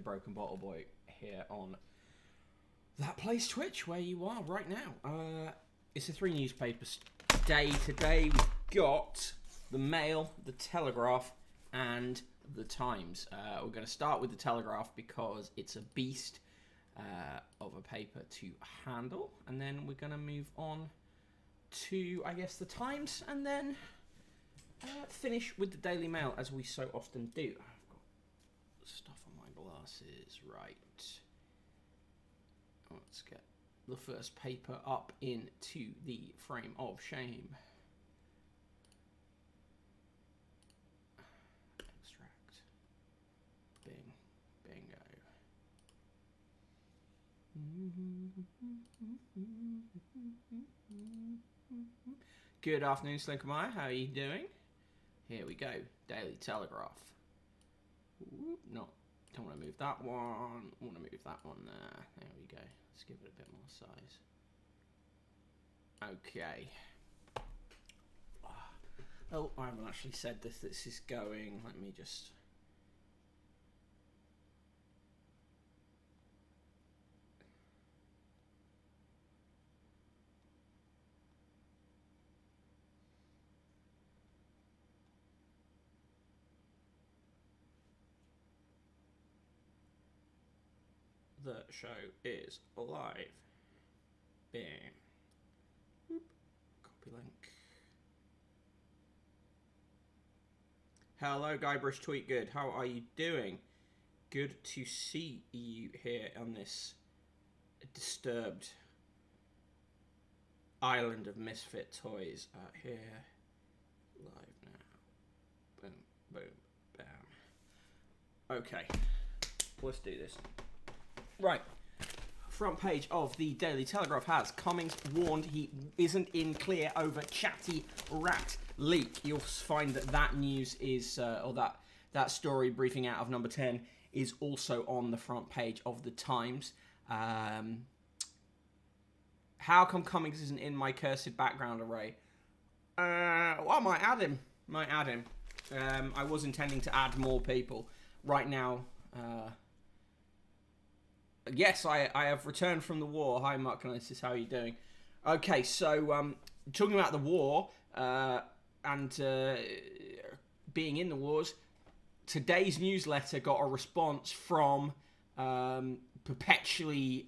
the Broken Bottle Boy here on That Place Twitch, where you are right now. It's a 3 newspapers day today. We've got the Mail, the Telegraph, and the Times. We're going to start with the Telegraph because it's a beast of a paper to handle, and then we're going to move on to, I guess, the Times, and then finish with the Daily Mail, as we so often do. I've got stuff on my glasses, right. Let's get the first paper up into the frame of shame. Extract. Bing. Bingo. Good afternoon, Slinkermeyer. How are you doing? Here we go. Daily Telegraph. Whoop, no, don't want to move that one. I want to move that one there. There we go. Let's give it a bit more size. Okay. Oh, I haven't actually said this is going. Let me just... The show is live. Bam. Whoop. Copy link. Hello, Guybrush Tweetgood. How are you doing? Good to see you here on this disturbed island of misfit toys. Here, live now. Boom, boom, bam. Okay, let's do this. Right, front page of the Daily Telegraph has Cummings warned he isn't in clear over chatty rat leak. You'll find that news is, or that story briefing out of number 10 is also on the front page of the Times. How come Cummings isn't in my cursed background array? Well, I might add him. I was intending to add more people. Right now, yes, I have returned from the war. Hi, Mark Canosis, how are you doing? Okay, so talking about the war and being in the wars, today's newsletter got a response from perpetually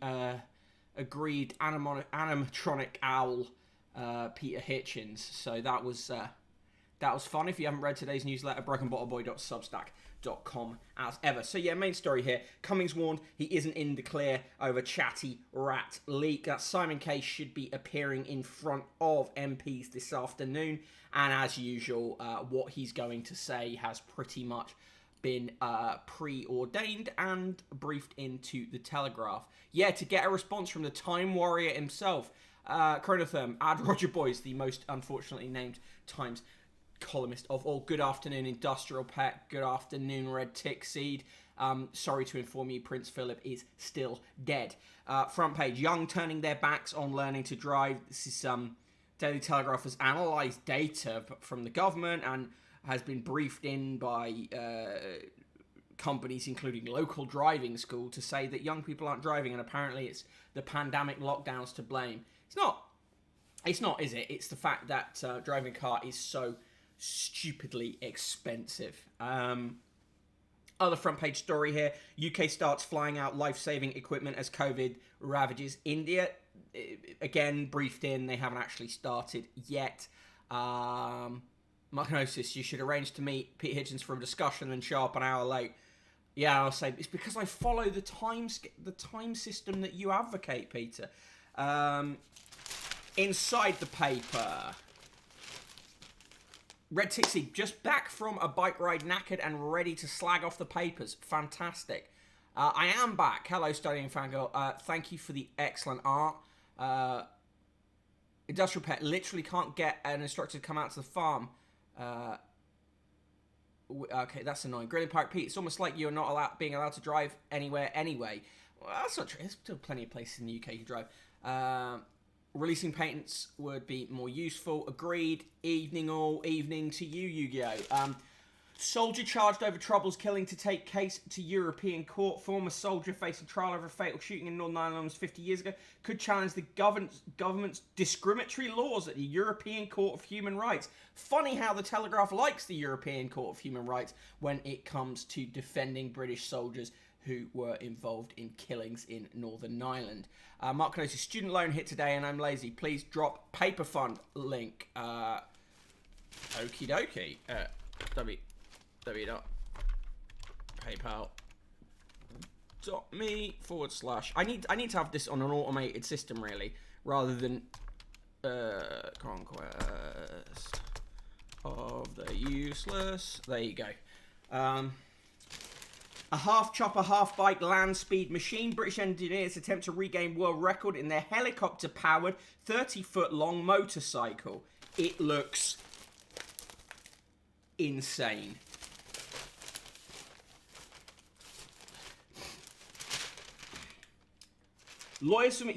agreed animatronic owl Peter Hitchens. So that was fun. If you haven't read today's newsletter, brokenbottleboy.substack.com as ever. So yeah, main story here. Cummings warned he isn't in the clear over chatty rat leak. That Simon Case should be appearing in front of MPs this afternoon. And as usual, what he's going to say has pretty much been preordained and briefed into the Telegraph. Yeah, to get a response from the Time Warrior himself. Chronotherm, add Roger Boyce, the most unfortunately named Times columnist of all. Good afternoon, Industrial Pet. Good afternoon, Red Tick Seed. Sorry to inform you, Prince Philip is still dead. Front page, Young turning their backs on learning to drive. This is Daily Telegraph has analysed data from the government and has been briefed in by companies, including local driving school, to say that young people aren't driving, and apparently it's the pandemic lockdowns to blame. It's not, is it? It's the fact that driving a car is so stupidly expensive. Other front page story here. UK starts flying out life-saving equipment as COVID ravages India. Again, briefed in. They haven't actually started yet. Marknosis, you should arrange to meet Pete Hitchens for a discussion and show up an hour late. Yeah, I'll say it's because I follow the time system that you advocate, Peter. Inside the paper, Red Tixie just back from a bike ride, knackered and ready to slag off the papers. Fantastic. I am back. Hello, Studying Fangirl. Thank you for the excellent art. Industrial Pet literally can't get an instructor to come out to the farm. Okay, that's annoying. Grilling Pirate Pete, it's almost like you're not being allowed to drive anywhere anyway. Well, that's not true. There's still plenty of places in the UK to drive. Releasing patents would be more useful. Agreed. Evening all. Evening to you, Yu-Gi-Oh! Soldier charged over troubles killing to take case to European court. Former soldier facing trial over a fatal shooting in Northern Ireland 50 years ago could challenge the government's discriminatory laws at the European Court of Human Rights. Funny how the Telegraph likes the European Court of Human Rights when it comes to defending British soldiers who were involved in killings in Northern Ireland. Mark Knos's student loan hit today and I'm lazy. Please drop paper fund link. Okie dokie. www.paypal.me / I need to have this on an automated system really, rather than conquest of the useless. There you go. A half chopper, half bike land speed machine. British engineers attempt to regain world record in their helicopter powered 30-foot long motorcycle. It looks insane. Lawyers from...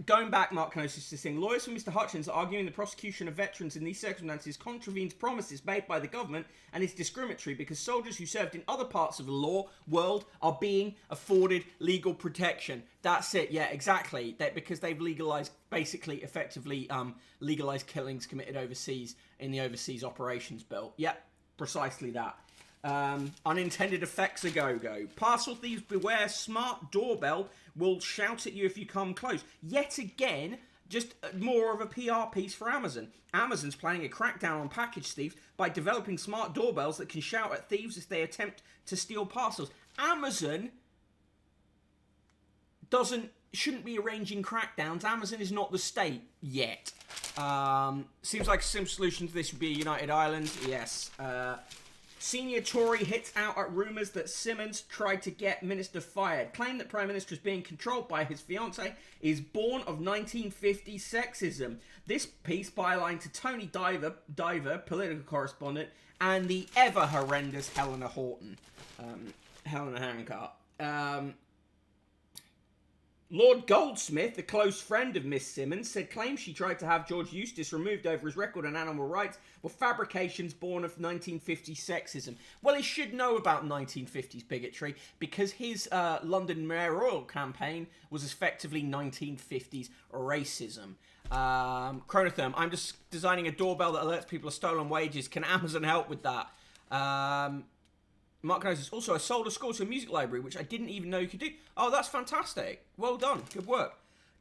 going back, Mark Knossis is saying, lawyers for Mr. Hutchins are arguing the prosecution of veterans in these circumstances contravenes promises made by the government and is discriminatory because soldiers who served in other parts of the law world are being afforded legal protection. That's it, yeah, exactly. Because they've legalised, basically, effectively, legalised killings committed overseas in the Overseas Operations Bill. Yep, precisely that. Unintended effects a go-go. Parcel thieves beware, smart doorbell will shout at you if you come close. Yet again, just more of a PR piece for Amazon. Amazon's planning a crackdown on package thieves by developing smart doorbells that can shout at thieves as they attempt to steal parcels. Amazon shouldn't be arranging crackdowns. Amazon is not the state yet. Seems like a simple solution to this would be United Ireland. Yes. Senior Tory hits out at rumours that Simmons tried to get Minister fired. Claim that Prime Minister is being controlled by his fiancée is born of 1950s sexism. This piece byline to Tony Diver, political correspondent, and the ever horrendous Helena Horton. Helena Hancock. Lord Goldsmith, the close friend of Miss Simmons, said claims she tried to have George Eustace removed over his record on animal rights were fabrications born of 1950s sexism. Well, he should know about 1950s bigotry because his London mayoral campaign was effectively 1950s racism. Chronotherm, I'm just designing a doorbell that alerts people of stolen wages. Can Amazon help with that? Mark knows also I sold a score to a music library, which I didn't even know you could do. Oh, that's fantastic. Well done. Good work.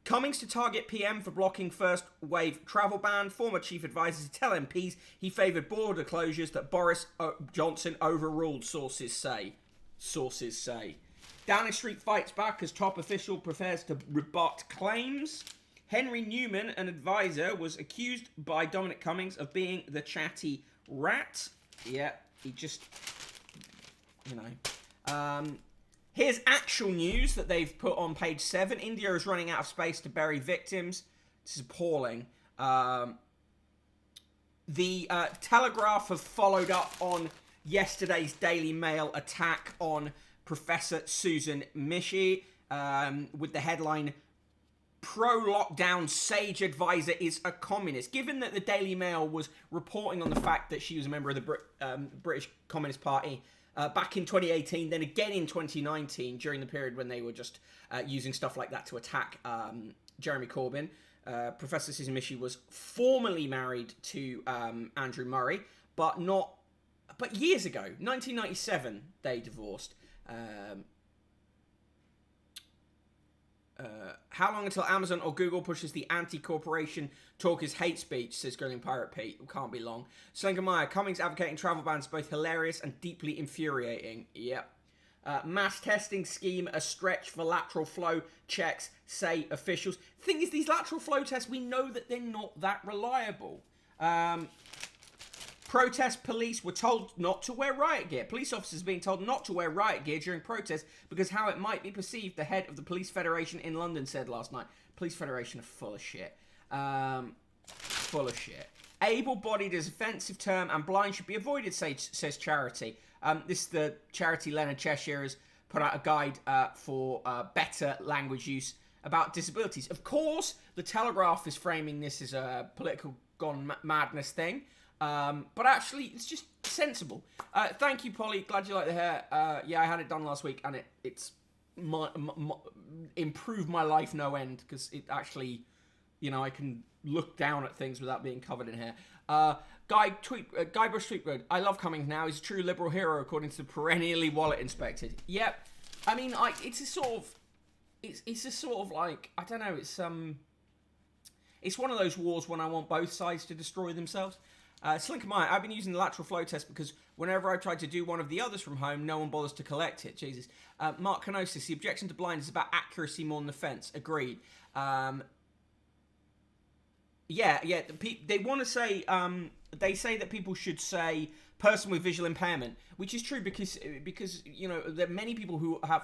Cummings to target PM for blocking first wave travel ban. Former chief advisor to tell MPs he favoured border closures that Boris Johnson overruled, sources say. Sources say. Downing Street fights back as top official prefers to rebut claims. Henry Newman, an advisor, was accused by Dominic Cummings of being the chatty rat. Yeah, he just... you know. Here's actual news that they've put on page 7. India is running out of space to bury victims. This is appalling. The Telegraph have followed up on yesterday's Daily Mail attack on Professor Susan Mishi with the headline, pro-lockdown sage advisor is a communist. Given that the Daily Mail was reporting on the fact that she was a member of the British Communist Party back in 2018, then again in 2019, during the period when they were just using stuff like that to attack Jeremy Corbyn. Professor Susan Mishi was formerly married to Andrew Murray, but years ago, 1997, they divorced. How long until Amazon or Google pushes the anti-corporation talk is hate speech, says Grilling Pirate Pete. It can't be long. Slengamaya, Cummings advocating travel bans both hilarious and deeply infuriating. Yep. Mass testing scheme, a stretch for lateral flow checks, say officials. Thing is, these lateral flow tests, we know that they're not that reliable. Protest police were told not to wear riot gear. Police officers being told not to wear riot gear during protests because how it might be perceived, the head of the Police Federation in London said last night. Police Federation are full of shit. Full of shit. Able-bodied is an offensive term and blind should be avoided, says Charity. This is the charity Leonard Cheshire has put out a guide for better language use about disabilities. Of course, the Telegraph is framing this as a political gone madness thing. But actually, it's just sensible. Thank you, Polly. Glad you like the hair. Yeah, I had it done last week, and it's improved my life no end, because it actually, I can look down at things without being covered in hair. Guy Bush Tweetbird, I love Cummings now. He's a true liberal hero, according to the perennially wallet inspected. Yep. I mean, it's a sort of like, I don't know, it's one of those wars when I want both sides to destroy themselves. Slinker Maya, I've been using the lateral flow test because whenever I try to do one of the others from home, no one bothers to collect it. Jesus. Mark Canosis, the objection to blind is about accuracy more than the fence. Agreed. They want to say, they say that people should say person with visual impairment, which is true because there are many people who have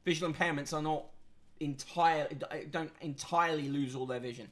visual impairments are not don't entirely lose all their vision.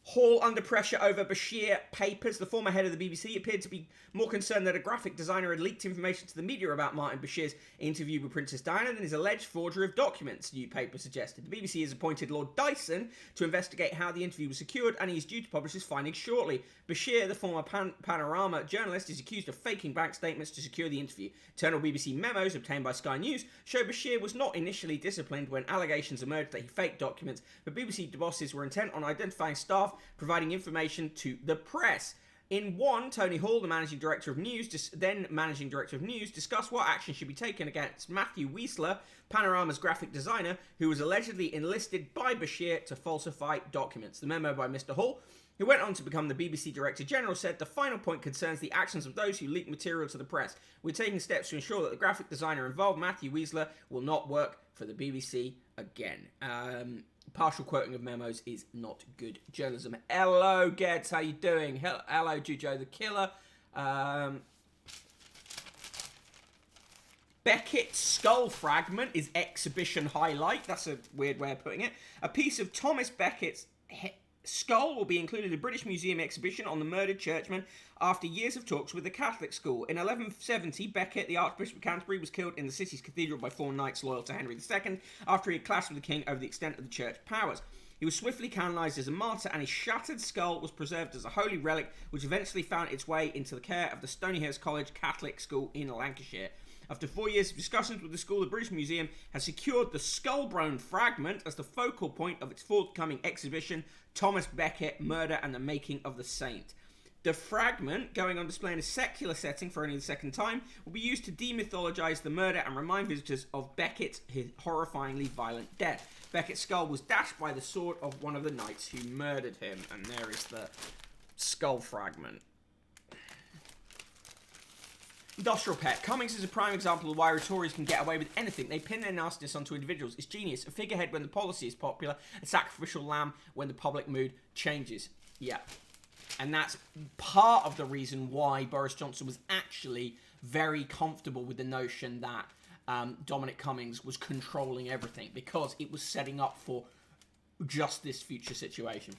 Hall under pressure over Bashir papers. The former head of the BBC appeared to be more concerned that a graphic designer had leaked information to the media about Martin Bashir's interview with Princess Diana than his alleged forgery of documents, new paper suggested. The BBC has appointed Lord Dyson to investigate how the interview was secured, and he is due to publish his findings shortly. Bashir, the former Panorama journalist, is accused of faking bank statements to secure the interview. Internal BBC memos obtained by Sky News show Bashir was not initially disciplined when allegations emerged that he faked documents, but BBC bosses were intent on identifying staff providing information to the press. In one, Tony Hall, the managing director of news, discussed what action should be taken against Matthew Wiesler, Panorama's graphic designer, who was allegedly enlisted by Bashir to falsify documents. The memo by Mr. Hall, who went on to become the BBC Director General, said the final point concerns the actions of those who leak material to the press. We're taking steps to ensure that the graphic designer involved, Matthew Wiesler, will not work for the BBC again. Partial quoting of memos is not good journalism. Hello, Geds, how you doing? Hello, Jujo the Killer. Beckett's skull fragment is exhibition highlight. That's a weird way of putting it. A piece of Thomas Beckett's skull will be included in the British Museum exhibition on the murdered churchman after years of talks with the Catholic school. In 1170, Beckett, the Archbishop of Canterbury, was killed in the city's cathedral by 4 knights loyal to Henry II after he had clashed with the king over the extent of the church powers. He was swiftly canonised as a martyr, and his shattered skull was preserved as a holy relic, which eventually found its way into the care of the Stonyhurst College Catholic School in Lancashire. After 4 years of discussions with the school, the British Museum has secured the skull-bone fragment as the focal point of its forthcoming exhibition, Thomas Becket, Murder and the Making of the Saint. The fragment, going on display in a secular setting for only the second time, will be used to demythologise the murder and remind visitors of Beckett's horrifyingly violent death. Beckett's skull was dashed by the sword of one of the knights who murdered him, and there is the skull fragment. Industrial Pet. Cummings is a prime example of why Tories can get away with anything. They pin their nastiness onto individuals. It's genius. A figurehead when the policy is popular. A sacrificial lamb when the public mood changes. Yeah. And that's part of the reason why Boris Johnson was actually very comfortable with the notion that Dominic Cummings was controlling everything, because it was setting up for just this future situation.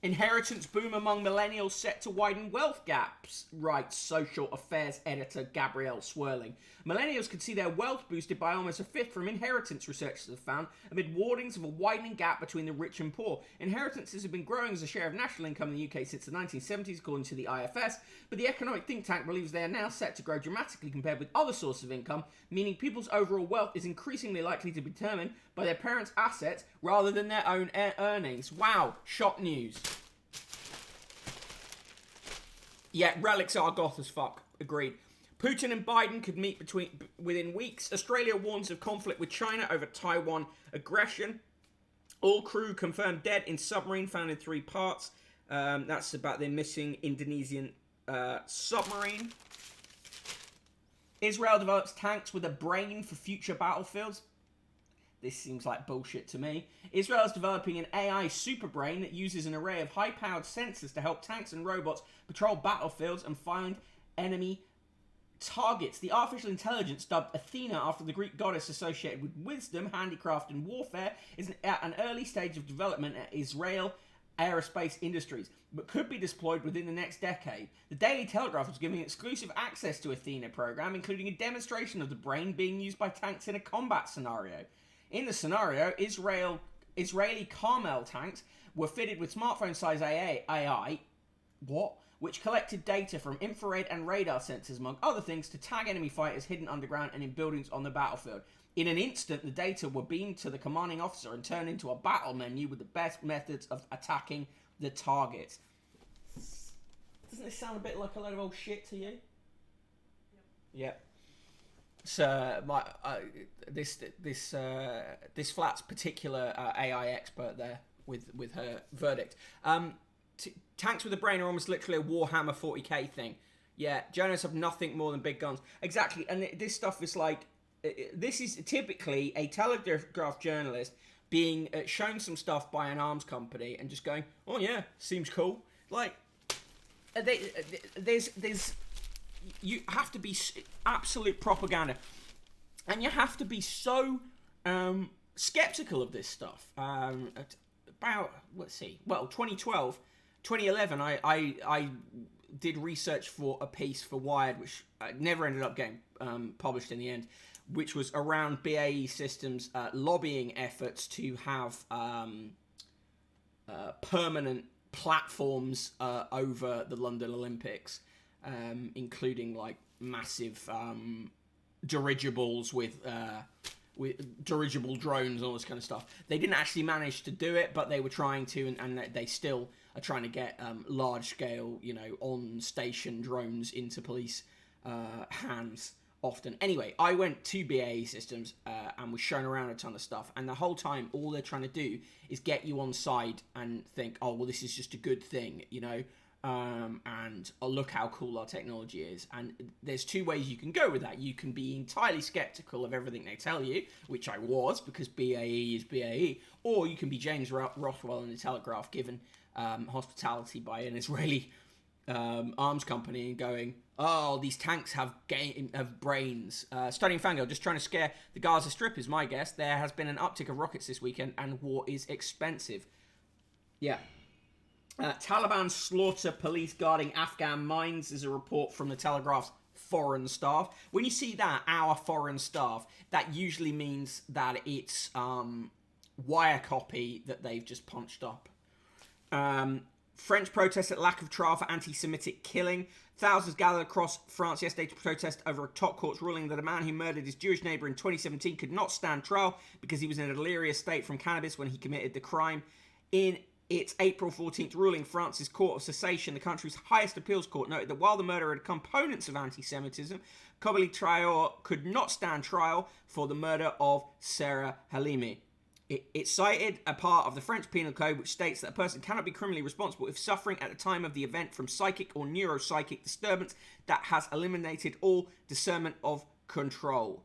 Inheritance boom among millennials set to widen wealth gaps, writes social affairs editor Gabrielle Swirling. Millennials could see their wealth boosted by almost a fifth from inheritance, researchers have found, amid warnings of a widening gap between the rich and poor. Inheritances have been growing as a share of national income in the UK since the 1970s, according to the IFS, but the economic think tank believes they are now set to grow dramatically compared with other sources of income, meaning people's overall wealth is increasingly likely to be determined by their parents' assets rather than their own earnings. Wow, shock news. Yeah, relics are goth as fuck. Agreed. Putin and Biden could meet within weeks. Australia warns of conflict with China over Taiwan aggression. All crew confirmed dead in submarine found in 3 parts. That's about the missing Indonesian submarine. Israel develops tanks with a brain for future battlefields. This seems like bullshit to me. Israel is developing an AI superbrain that uses an array of high-powered sensors to help tanks and robots patrol battlefields and find enemy targets. The artificial intelligence, dubbed Athena after the Greek goddess associated with wisdom, handicraft and warfare, is at an early stage of development at Israel Aerospace Industries, but could be deployed within the next decade. The Daily Telegraph was giving exclusive access to Athena program, including a demonstration of the brain being used by tanks in a combat scenario. In the scenario, Israel Israeli Carmel tanks were fitted with smartphone-sized AI, which collected data from infrared and radar sensors, among other things, to tag enemy fighters hidden underground and in buildings on the battlefield. In an instant, the data were beamed to the commanding officer and turned into a battle menu with the best methods of attacking the targets. Doesn't this sound a bit like a load of old shit to you? Yep. So this flat's particular AI expert there with her verdict. Tanks with a brain are almost literally a Warhammer 40k thing. Yeah, journalists have nothing more than big guns. Exactly, and this stuff is like, this is typically a Telegraph journalist being shown some stuff by an arms company and just going, oh yeah, seems cool. Like, there's you have to be absolute propaganda, and you have to be so skeptical of this stuff. About, let's see, well, 2011, I did research for a piece for Wired, which never ended up getting published in the end, which was around BAE Systems' lobbying efforts to have permanent platforms over the London Olympics, including like massive dirigibles with dirigible drones and all this kind of stuff. They didn't actually manage to do it, but they were trying to, and they still are trying to get large-scale, on-station drones into police hands often. Anyway, I went to BAE Systems and was shown around a ton of stuff, and the whole time, all they're trying to do is get you on side and think, oh, well, this is just a good thing, and oh, look how cool our technology is. And there's two ways you can go with that. You can be entirely skeptical of everything they tell you, which I was, because BAE is BAE, or you can be James Rothwell in the Telegraph, given hospitality by an Israeli arms company, and going, oh, these tanks have brains. Studying Fangirl, just trying to scare the Gaza Strip is my guess. There has been an uptick of rockets this weekend, and war is expensive. Yeah. Taliban slaughter police guarding Afghan mines is a report from the Telegraph's foreign staff. When you see that, our foreign staff, that usually means that it's wire copy that they've just punched up. French protests at lack of trial for anti-Semitic killing. Thousands gathered across France yesterday to protest over a top court's ruling that a man who murdered his Jewish neighbour in 2017 could not stand trial because he was in a delirious state from cannabis when he committed the crime. In its April 14th ruling, France's Court of Cassation, the country's highest appeals court, noted that while the murder had components of anti-Semitism, Kobili Traore could not stand trial for the murder of Sarah Halimi. It cited a part of the French Penal Code which states that a person cannot be criminally responsible if suffering at the time of the event from psychic or neuropsychic disturbance that has eliminated all discernment of control.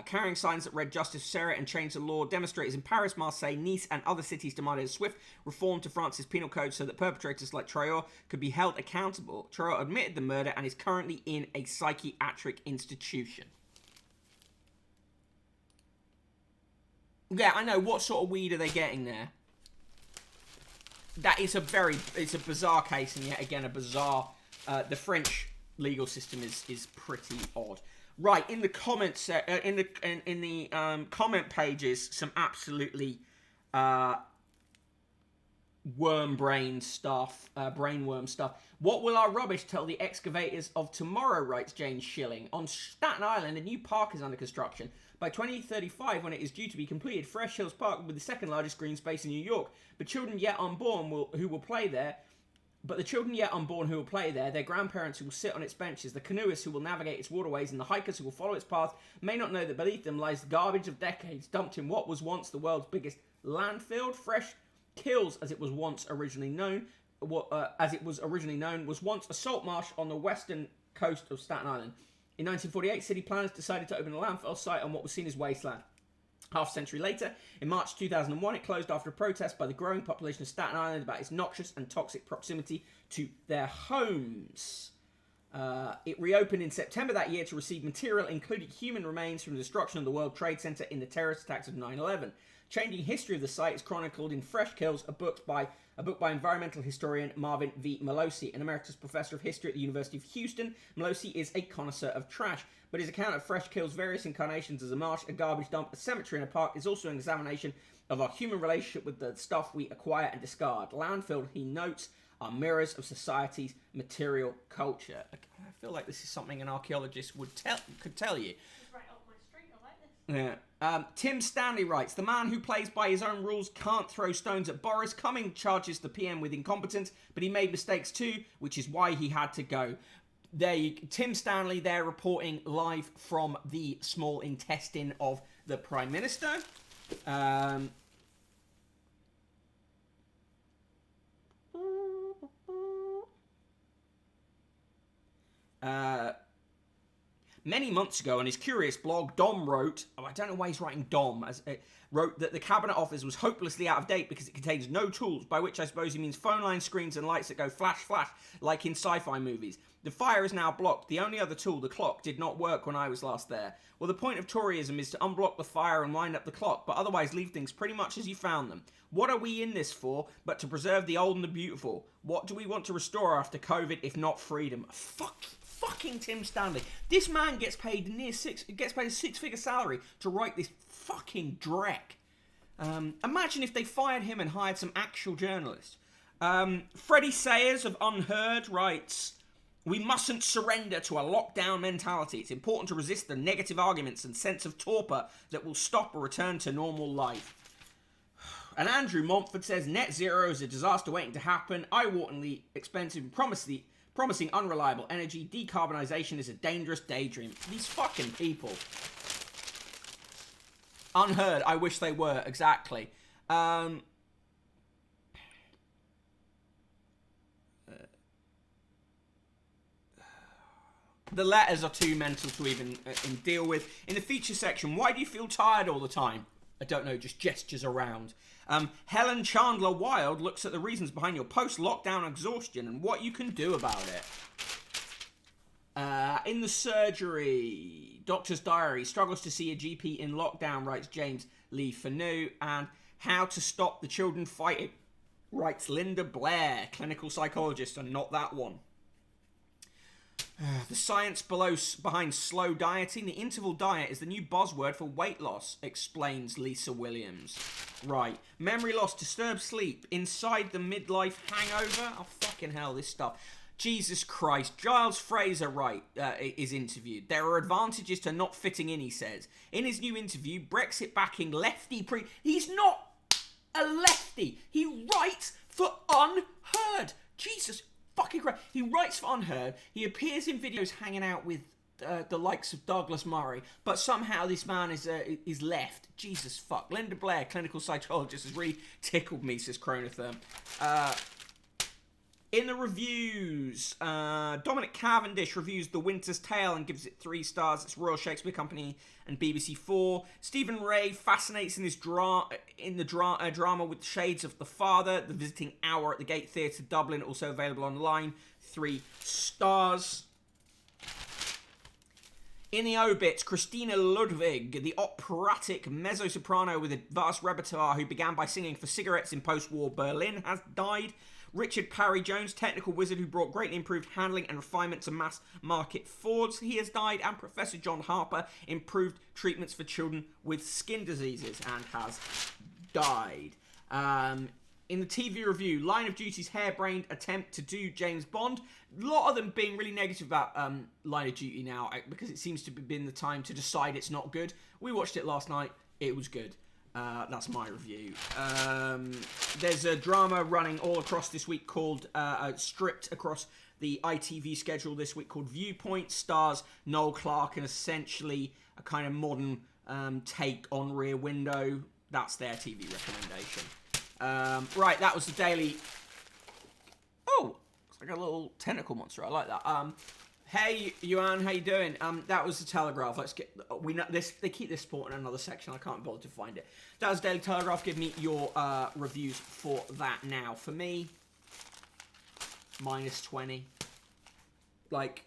Carrying signs that read Justice for Sarah and Change the Law, demonstrators in Paris, Marseille, Nice and other cities demanded a swift reform to France's penal code so that perpetrators like Traore could be held accountable. Traore admitted the murder and is currently in a psychiatric institution. Yeah, I know. What sort of weed are they getting there? That is it's a bizarre case, and yet again a bizarre. The French legal system is pretty odd. Right, in the comments, in the comment pages, some absolutely worm-brained stuff, brainworm stuff. What will our rubbish tell the excavators of tomorrow, writes Jane Schilling. On Staten Island, a new park is under construction. By 2035, when it is due to be completed, Fresh Hills Park will be the second largest green space in New York. But the children yet unborn who will play there, their grandparents who will sit on its benches, the canoeists who will navigate its waterways, and the hikers who will follow its path may not know that beneath them lies the garbage of decades dumped in what was once the world's biggest landfill. Fresh Kills, as it was originally known, was once a salt marsh on the western coast of Staten Island. In 1948, city planners decided to open a landfill site on what was seen as wasteland. Half a century later, in March 2001, it closed after a protest by the growing population of Staten Island about its noxious and toxic proximity to their homes. It reopened in September that year to receive material including human remains from the destruction of the World Trade Center in the terrorist attacks of 9/11. Changing history of the site is chronicled in Fresh Kills, a book by environmental historian Marvin V. Melosi, an emeritus professor of history at the University of Houston. Melosi is a connoisseur of trash, but his account of Fresh Kills' various incarnations as a marsh, a garbage dump, a cemetery, and a park is also an examination of our human relationship with the stuff we acquire and discard. Landfill, he notes, are mirrors of society's material culture. I feel like this is something an archaeologist could tell you. It's right up my street. I like this. Yeah. Tim Stanley writes, the man who plays by his own rules can't throw stones at Boris. Cumming charges the PM with incompetence, but he made mistakes too, which is why he had to go. Tim Stanley there reporting live from the small intestine of the Prime Minister. Many months ago on his curious blog, Dom wrote, I don't know why he's writing Dom, wrote that the Cabinet Office was hopelessly out of date because it contains no tools, by which I suppose he means phone line screens and lights that go flash, flash, like in sci-fi movies. The fire is now blocked. The only other tool, the clock, did not work when I was last there. Well, the point of Toryism is to unblock the fire and wind up the clock, but otherwise leave things pretty much as you found them. What are we in this for, but to preserve the old and the beautiful? What do we want to restore after COVID, if not freedom? Fucking Tim Stanley. This man gets paid a six-figure salary to write this fucking dreck. Imagine if they fired him and hired some actual journalists. Freddie Sayers of Unheard writes, we mustn't surrender to a lockdown mentality. It's important to resist the negative arguments and sense of torpor that will stop a return to normal life. And Andrew Montford says, net zero is a disaster waiting to happen. Eye-wateringly expensive and promising unreliable energy. Decarbonisation is a dangerous daydream. These fucking people. Unheard. I wish they were. Exactly. The letters are too mental to even deal with. In the feature section, why do you feel tired all the time? I don't know, just gestures around. Helen Chandler Wild looks at the reasons behind your post-lockdown exhaustion and what you can do about it. In the surgery, doctor's diary, struggles to see a GP in lockdown, writes James Lee Fanu, and how to stop the children fighting, writes Linda Blair, clinical psychologist, and not that one. The science behind slow dieting. The interval diet is the new buzzword for weight loss, explains Lisa Williams. Right. Memory loss, disturbed sleep, inside the midlife hangover. Oh, fucking hell, this stuff. Jesus Christ. Giles Fraser is interviewed. There are advantages to not fitting in, he says. In his new interview, Brexit-backing lefty he's not a lefty. He writes for Unheard. Jesus fucking Christ. He writes for Unheard. He appears in videos hanging out with the likes of Douglas Murray, but somehow this man is left. Jesus fuck. Linda Blair, clinical psychologist, has really tickled me, says Chronotherm. In the reviews, Dominic Cavendish reviews The Winter's Tale and gives it 3 stars. It's Royal Shakespeare Company and BBC 4. Stephen Ray fascinates in this drama with shades of The Father. The Visiting Hour at the Gate Theatre, Dublin, also available online. 3 stars. In the obits, Christina Ludwig, the operatic mezzo-soprano with a vast repertoire who began by singing for cigarettes in post-war Berlin, has died. Richard Parry Jones, technical wizard who brought greatly improved handling and refinement to mass market Fords, he has died. And Professor John Harper, improved treatments for children with skin diseases, and has died. In the TV review, Line of Duty's harebrained attempt to do James Bond. A lot of them being really negative about Line of Duty now, because it seems to have been the time to decide it's not good. We watched it last night. It was good. That's my review. There's a drama running all across this week called, stripped across the ITV schedule this week, called Viewpoint. Stars Noel Clarke, and essentially a kind of modern take on Rear Window. That's their TV recommendation. Right, that was the daily. Oh, it's like a little tentacle monster. I like that. Hey, Yuan, how you doing? That was the Telegraph. Let's get. We know this. They keep this sport in another section. I can't bother to find it. That was Daily Telegraph. Give me your reviews for that now. For me, -20. Like,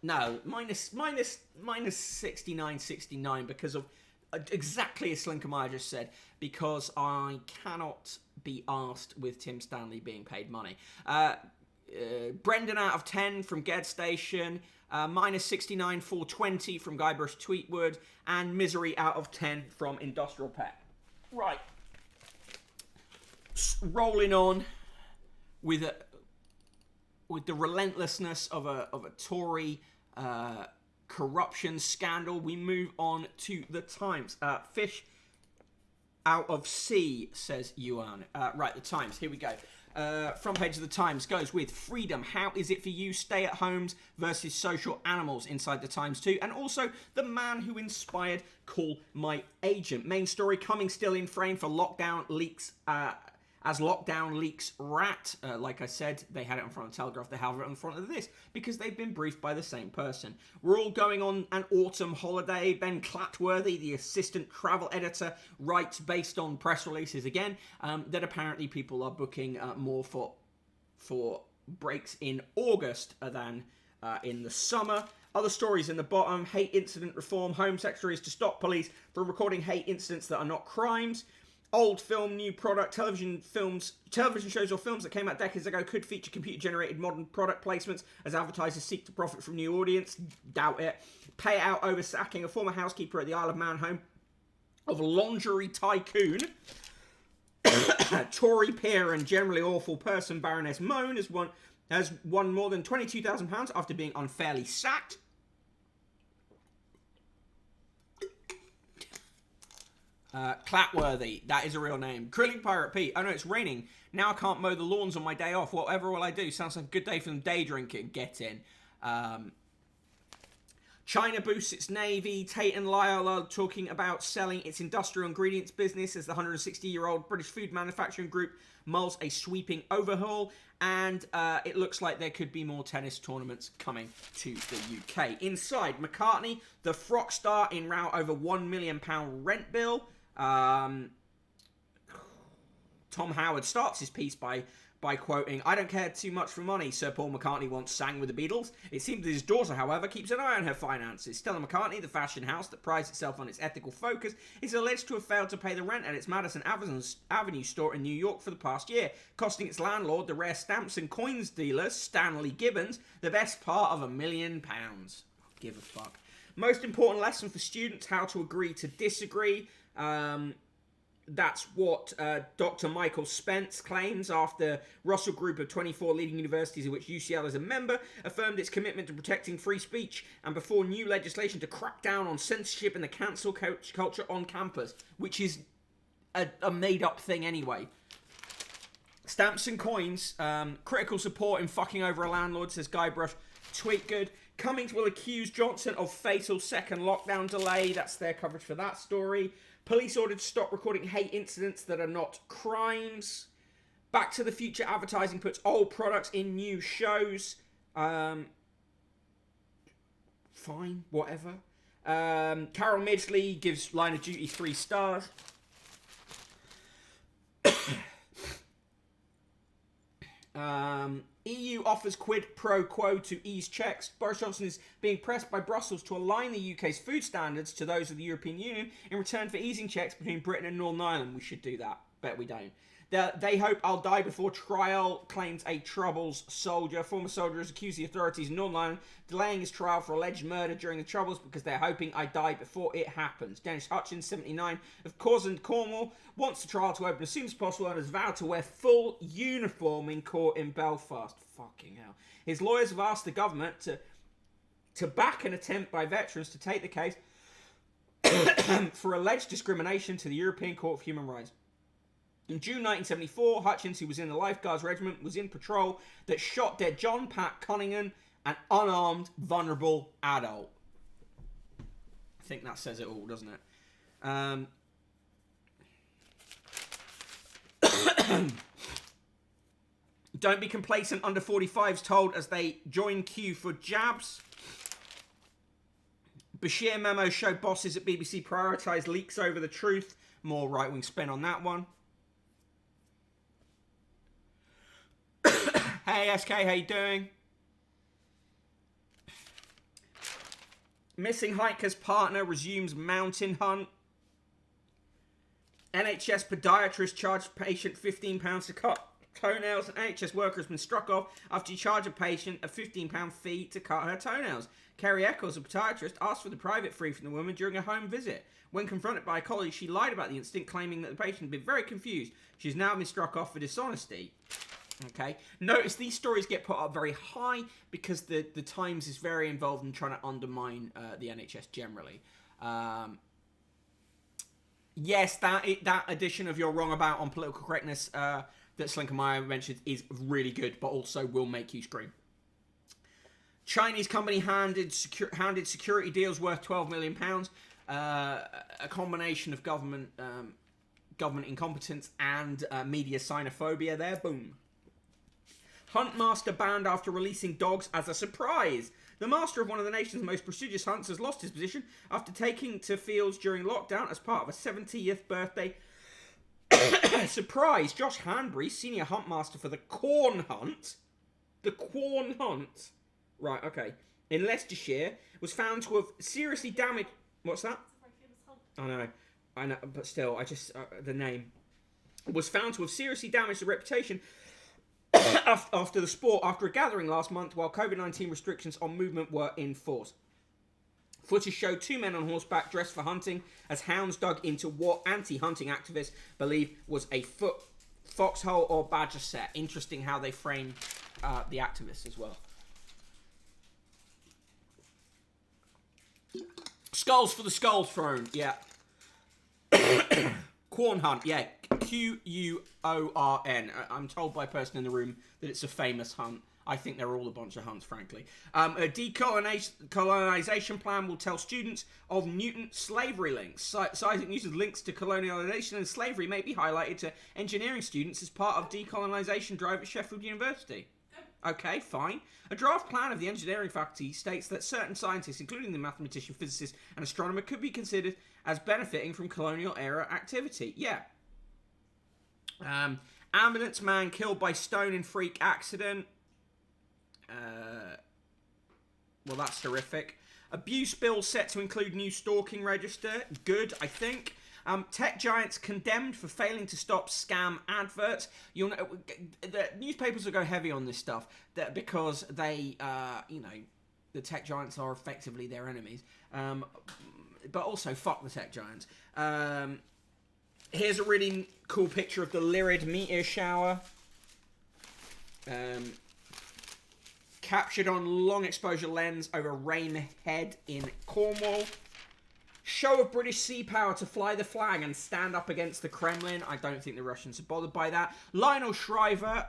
No, minus 69 because of exactly as Slinker just said, because I cannot be asked with Tim Stanley being paid money. Brendan out of 10 from Ged Station, minus 69 420 from Guybrush Tweetwood, and Misery out of 10 from Industrial Pet. Right. Rolling on with the relentlessness of a Tory corruption scandal, we move on to the Times. Fish out of sea, says Yuan. Right, the Times. Here we go. Front page of the Times goes with freedom. How is it for you? Stay-at-homes versus social animals inside the Times too. And also the man who inspired Call My Agent. Main story coming still in frame for lockdown leaks. As lockdown leaks rat, like I said, they had it in front of Telegraph, they have it in front of this, because they've been briefed by the same person. We're all going on an autumn holiday. Ben Clatworthy, the assistant travel editor, writes based on press releases again, that apparently people are booking more for breaks in August than in the summer. Other stories in the bottom: hate incident reform, Home Secretary is to stop police from recording hate incidents that are not crimes. Old film, new product, television shows or films that came out decades ago could feature computer-generated modern product placements as advertisers seek to profit from new audience. Doubt it. Payout over sacking a former housekeeper at the Isle of Man home of lingerie tycoon. Tory peer and generally awful person Baroness Moan has won more than £22,000 after being unfairly sacked. Clatworthy, that is a real name. Grilling Pirate Pete, oh no, it's raining. Now I can't mow the lawns on my day off. Whatever will I do? Sounds like a good day for them day drinking. Get in. China boosts its navy. Tate and Lyle are talking about selling its industrial ingredients business as the 160-year-old British food manufacturing group mulls a sweeping overhaul. And it looks like there could be more tennis tournaments coming to the UK. Inside, McCartney, the frock star in row over £1 million rent bill. Tom Howard starts his piece by quoting, "I don't care too much for money, Sir Paul McCartney once sang with the Beatles. It seems that his daughter, however, keeps an eye on her finances. Stella McCartney, the fashion house that prides itself on its ethical focus, is alleged to have failed to pay the rent at its Madison Avenue store in New York for the past year, costing its landlord, the rare stamps and coins dealer, Stanley Gibbons, the best part of £1 million. Give a fuck. Most important lesson for students, how to agree to disagree. That's what Dr. Michael Spence claims after Russell Group of 24 leading universities, of which UCL is a member, affirmed its commitment to protecting free speech and before new legislation to crack down on censorship and the cancel culture on campus, which is a made-up thing anyway. Stamps and coins, critical support in fucking over a landlord, says Guybrush Tweetgood. Cummings will accuse Johnson of fatal second lockdown delay. That's their coverage for that story. Police ordered to stop recording hate incidents that are not crimes. Back to the Future advertising puts old products in new shows. Fine, whatever. Carol Midgley gives Line of Duty 3 stars. EU offers quid pro quo to ease checks. Boris Johnson is being pressed by Brussels to align the UK's food standards to those of the European Union in return for easing checks between Britain and Northern Ireland. We should do that. Bet we don't. They hope I'll die before trial, claims a Troubles soldier. Former soldier has accused the authorities in Northern Ireland delaying his trial for alleged murder during the Troubles because they're hoping I die before it happens. Dennis Hutchins, 79, of Causand, Cornwall, wants the trial to open as soon as possible and has vowed to wear full uniform in court in Belfast. Fucking hell. His lawyers have asked the government to back an attempt by veterans to take the case for alleged discrimination to the European Court of Human Rights. In June 1974, Hutchins, who was in the Lifeguards Regiment, was in patrol that shot dead John Pat Cunningham, an unarmed, vulnerable adult. I think that says it all, doesn't it? Don't be complacent, under 45s told as they join queue for jabs. Bashir memo show bosses at BBC prioritise leaks over the truth. More right-wing spin on that one. Hey SK, how you doing? Missing hiker's partner resumes mountain hunt. NHS podiatrist charged patient £15 to cut toenails. An NHS worker has been struck off after he charged a patient a £15 fee to cut her toenails. Kerry Eccles, a podiatrist, asked for the private fee from the woman during a home visit. When confronted by a colleague, she lied about the incident, claiming that the patient had been very confused. She's now been struck off for dishonesty. Okay. Notice these stories get put up very high because the Times is very involved in trying to undermine the NHS generally. Yes, that edition of You're Wrong About on political correctness that Slinker mentioned is really good, but also will make you scream. Chinese company handed security deals worth £12 million. A combination of government incompetence and media xenophobia there. Boom. Huntmaster banned after releasing dogs as a surprise. The master of one of the nation's most prestigious hunts has lost his position after taking to fields during lockdown as part of a 70th birthday surprise. Josh Hanbury, senior huntmaster for the Quorn Hunt. The Quorn Hunt. Right, okay. In Leicestershire, was found to have seriously damaged... What's that? I know, but still, the name. Was found to have seriously damaged the reputation after the sport after a gathering last month while COVID-19 restrictions on movement were in force. Footage showed two men on horseback dressed for hunting as hounds dug into what anti-hunting activists believe was a foxhole or badger set. Interesting how they frame the activists as well. Skulls for the Skulls Throne, yeah. Quorn Hunt, yeah. Quorn. I'm told by a person in the room that it's a famous hunt. I think they're all a bunch of hunts, frankly. A decolonization plan will tell students of mutant slavery links. Citing uses links to colonialization and slavery may be highlighted to engineering students as part of decolonization drive at Sheffield University. Okay, fine. A draft plan of the engineering faculty states that certain scientists, including the mathematician, physicist, and astronomer, could be considered as benefiting from colonial-era activity. Yeah. Ambulance man killed by stone in freak accident. Well, that's horrific. Abuse bill set to include new stalking register. Good, I think. Tech giants condemned for failing to stop scam adverts. You'll know the newspapers will go heavy on this stuff because they, the tech giants are effectively their enemies. But also fuck the tech giants. Here's a really cool picture of the Lyrid meteor shower. Captured on long exposure lens over Rain Head in Cornwall. Show of British sea power to fly the flag and stand up against the Kremlin. I don't think the Russians are bothered by that. Lionel Shriver,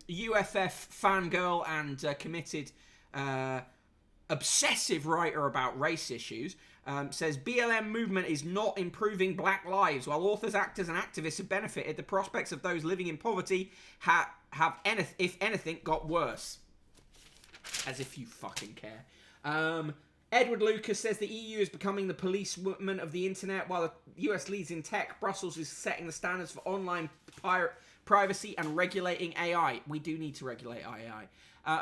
UFF fangirl and committed obsessive writer about race issues, says BLM movement is not improving black lives. While authors, actors and activists have benefited, the prospects of those living in poverty have if anything, got worse. As if you fucking care. Edward Lucas says the EU is becoming the policewoman of the internet. While the US leads in tech, Brussels is setting the standards for online privacy and regulating AI. We do need to regulate AI.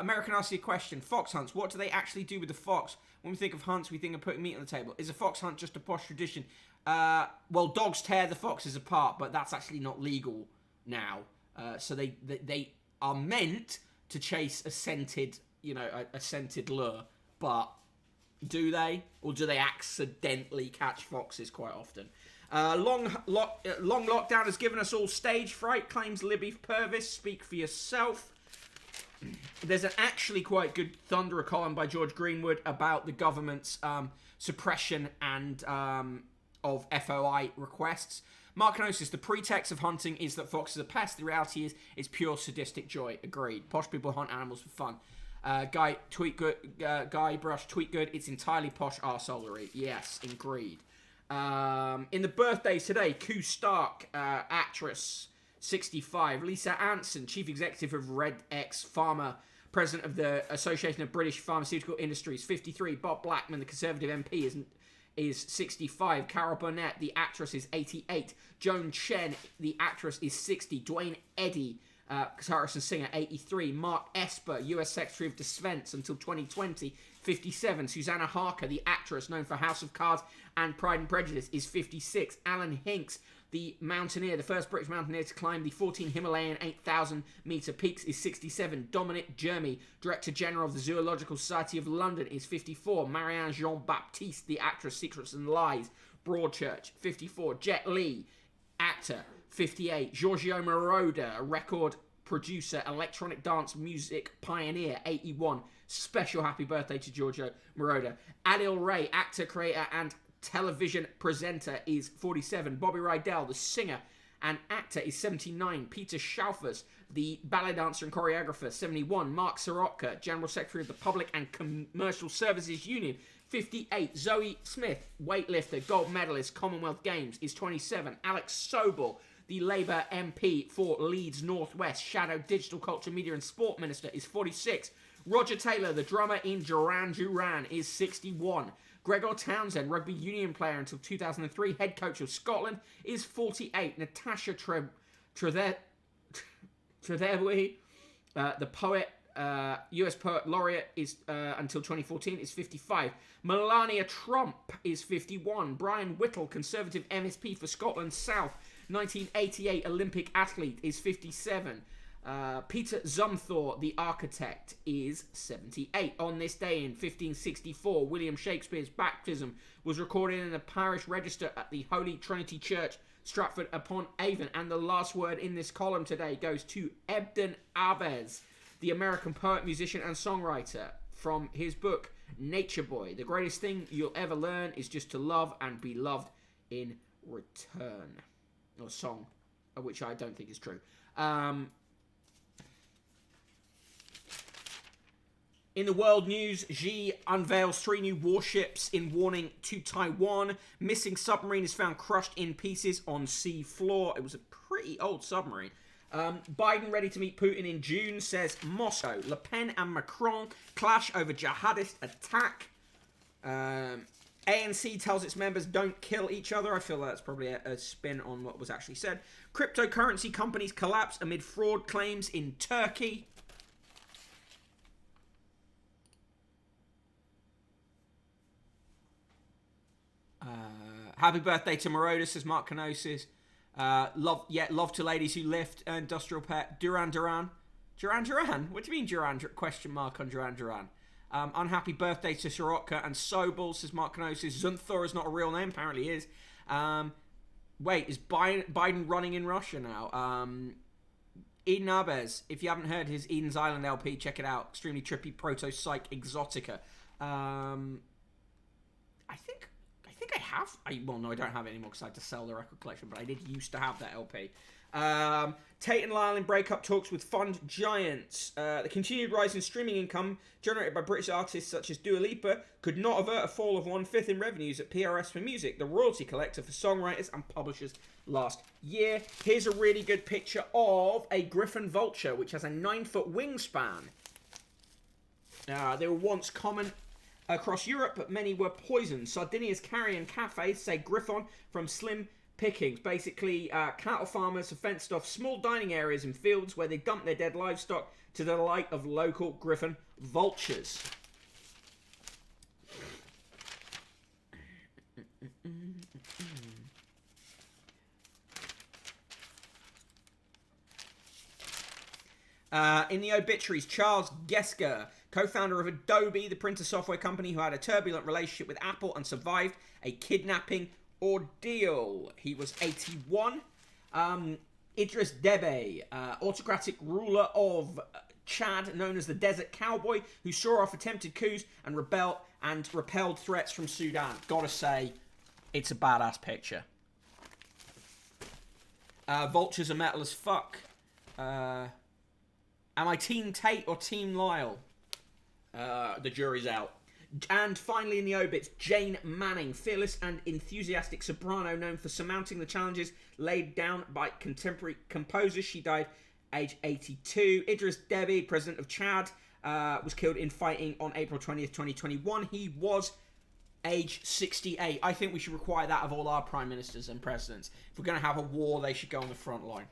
American asks you a question. Fox hunts. What do they actually do with the fox? When we think of hunts, we think of putting meat on the table. Is a fox hunt just a posh tradition? Well, dogs tear the foxes apart, but that's actually not legal now. So they are meant to chase a scented lure, but do they? Or do they accidentally catch foxes quite often? Long lockdown has given us all stage fright, claims Libby Purvis. Speak for yourself. There's an actually quite good Thunderer column by George Greenwood about the government's suppression and of FOI requests. Mark Kenosis, the pretext of hunting is that foxes are pests. The reality is it's pure sadistic joy. Agreed. Posh people hunt animals for fun. Guy Brush, tweet good. It's entirely posh arseholery. Yes, agreed. In the birthdays today, Koo Stark, actress, 65. Lisa Anson, chief executive of Red X Pharma, president of the Association of British Pharmaceutical Industries, 53. Bob Blackman, the Conservative MP, is 65. Carol Burnett, the actress, is 88. Joan Chen, the actress, is 60. Dwayne Eddy, guitarist and singer, 83. Mark Esper, US Secretary of Defense until 2020, 57. Susanna Harker, the actress known for House of Cards and Pride and Prejudice, is 56. Alan Hinks, the mountaineer, the first British mountaineer to climb the 14 Himalayan 8,000-metre peaks, is 67. Dominic Jermy, Director General of the Zoological Society of London, is 54. Marianne Jean-Baptiste, the actress, Secrets and Lies, Broadchurch, 54. Jet Li, actor, 58. Giorgio Moroder, a record producer, electronic dance music pioneer, 81. Special happy birthday to Giorgio Moroder. Adil Ray, actor, creator, and television presenter, is 47. Bobby Rydell, the singer and actor, is 79. Peter Schaufers, the ballet dancer and choreographer, 71. Mark Soroka, General Secretary of the Public and Commercial Services Union, 58. Zoe Smith, weightlifter, gold medalist, Commonwealth Games, is 27. Alex Sobel, the Labour MP for Leeds North West, Shadow Digital Culture, Media and Sport Minister, is 46. Roger Taylor, the drummer in Duran Duran, is 61. Gregor Townsend, rugby union player until 2003, head coach of Scotland, is 48. Natasha Trethewey, the poet, US Poet Laureate, is until 2014, is 55. Melania Trump is 51. Brian Whittle, Conservative MSP for Scotland South, 1988 Olympic athlete, is 57. Peter Zumthor, the architect, is 78. On this day in 1564, William Shakespeare's baptism was recorded in the parish register at the Holy Trinity Church, Stratford upon Avon. And the last word in this column today goes to Ebden Abez, the American poet, musician, and songwriter, from his book Nature Boy. The greatest thing you'll ever learn is just to love and be loved in return. Or song, which I don't think is true. In the world news, Xi unveils 3 new warships in warning to Taiwan. Missing submarine is found crushed in pieces on sea floor. It was a pretty old submarine. Biden ready to meet Putin in June, says Moscow. Le Pen and Macron clash over jihadist attack. ANC tells its members don't kill each other. I feel that's probably a spin on what was actually said. Cryptocurrency companies collapse amid fraud claims in Turkey. Happy birthday to Moroder, says Mark Canosis. Love to ladies who lift. Industrial pet. Duran Duran. Duran Duran? What do you mean Duran? Question mark on Duran Duran. Unhappy birthday to Soroka and Sobel, says Mark Canosis. Zunthor is not a real name. Apparently is. Wait, is Biden running in Russia now? Eden Abez. If you haven't heard his Eden's Island LP, check it out. Extremely trippy proto-psych exotica. I think I have. Well, no, I don't have it anymore because I had to sell the record collection, but I did used to have that LP. Tate and Lyle in breakup talks with fund giants. The continued rise in streaming income generated by British artists such as Dua Lipa could not avert a fall of 1/5 in revenues at PRS for Music, the royalty collector for songwriters and publishers last year. Here's a really good picture of a griffon vulture, which has a 9-foot wingspan. They were once common across Europe, but many were poisoned. Sardinia's carrion cafes say griffon from slim pickings. Basically, cattle farmers have fenced off small dining areas in fields where they dump their dead livestock to the delight of local griffon vultures. In the obituaries, Charles Gesker, co-founder of Adobe, the printer software company who had a turbulent relationship with Apple and survived a kidnapping ordeal. He was 81. Idris Deby, autocratic ruler of Chad, known as the Desert Cowboy, who saw off attempted coups and repelled threats from Sudan. Gotta say, it's a badass picture. Vultures are metal as fuck. Am I Team Tate or Team Lyle? The jury's out. And finally in the obits, Jane Manning, fearless and enthusiastic soprano known for surmounting the challenges laid down by contemporary composers. She died age 82. Idris Deby, president of Chad, was killed in fighting on April 20th, 2021. He was age 68. I think we should require that of all our prime ministers and presidents. If we're going to have a war, they should go on the front line.